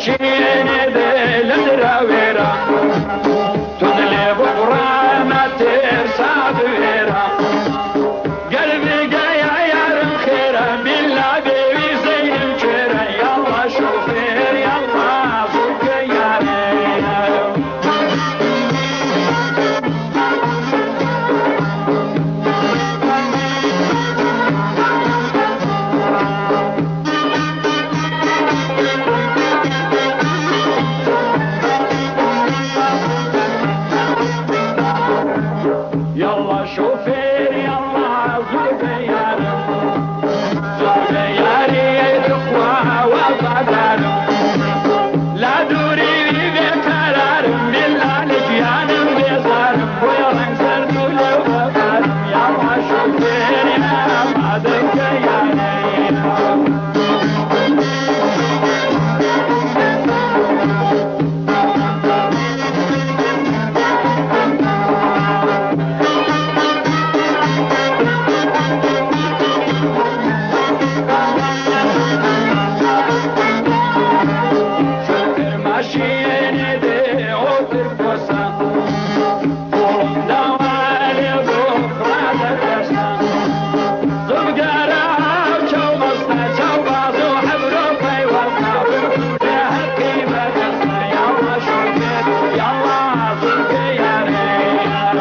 ماشيني دل دراويرا تدلي بقرانا ترسى دويرا قلبي قايا يارم خيرا بالله بيبي زي الجيرا يلا شوفير يلا صوك يارينا يلا شوفير يلا زوج يارم زوج ياري تقوى وفدار لا دوري بكرار بالله لجيان بيزار ويلا سرد لوفار يلا شوفير يلا زوج ياري ماشيني دي عطر فرصة قولم دوالي بكرة درسنا زبقارة وشو مصنع شو بازو حبرو في وصنا في هالقيمة درسنا يلا شوفير يلا زبق يا ريال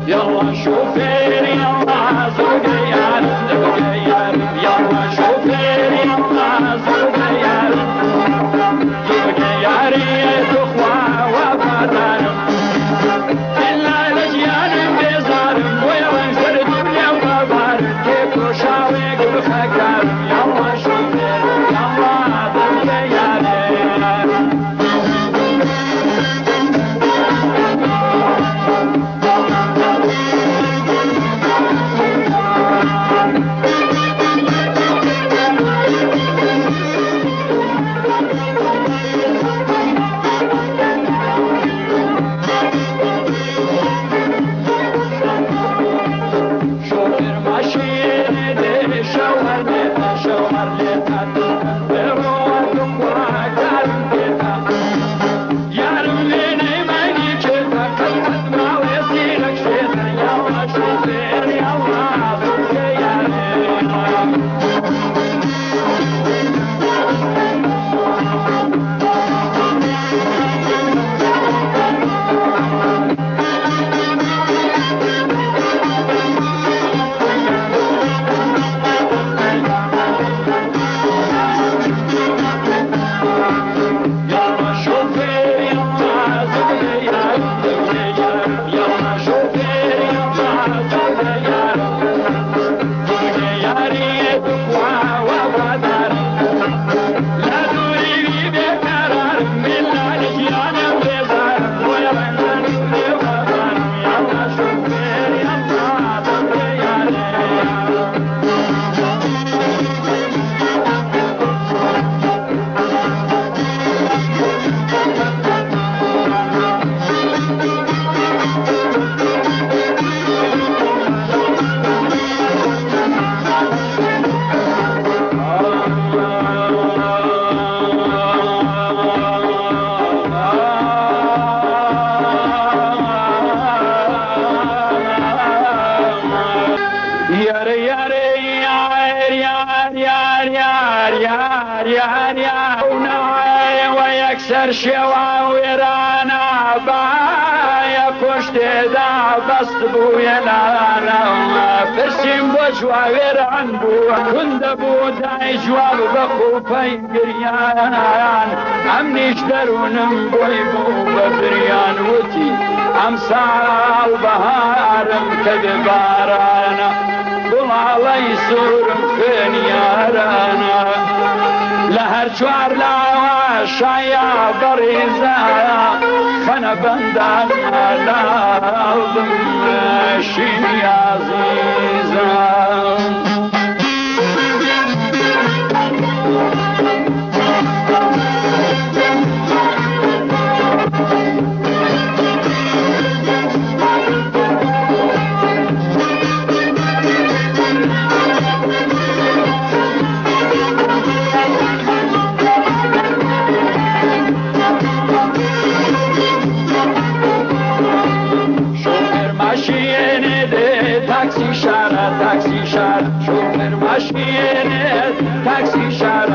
يلا شوفير يلا زوج يارم زوج يارم يلا شوفير يلا زوج يارم زوج ياري تخوى وفدارم إلا لجيانم بيزارم ويوين سرد يوم بارم كيكو شاويق بخكارم يلا شوفير يلا زوج يارم شوفير ماشيني دي شوهر ليتا شوهر ليتا برواتك وعكارم بيتا يارم ليني ماني جيتا قلقت ما ويصيرك شيتا يلا شوفير يلا زوج يارينا يلا شوفير يلا زوج يارم زوج يارم يلا شوفير يلا زوج يارم زوج ياري تقوى وفدار لا دوري بكرار بالله لجيانم بيزار ويلا سرد لوفار يلا شوفير يلا زوج يارم يار يار يار يار يار يار يار يار يار وناي ويكسر شوا ويرانا بايا كشت دا بست بويا لانا برسيم بجوا ويران بو كند بو داي جواب بخو فين قريان امنيش درونم بوي بو بفريان وتي امسال بهارم كدبارانا قل علي سورم فين يارانا لهر شوار لا شايا بريزا خنا بندانا لا ضمشي عزيزا ماشینت تاکسی شهر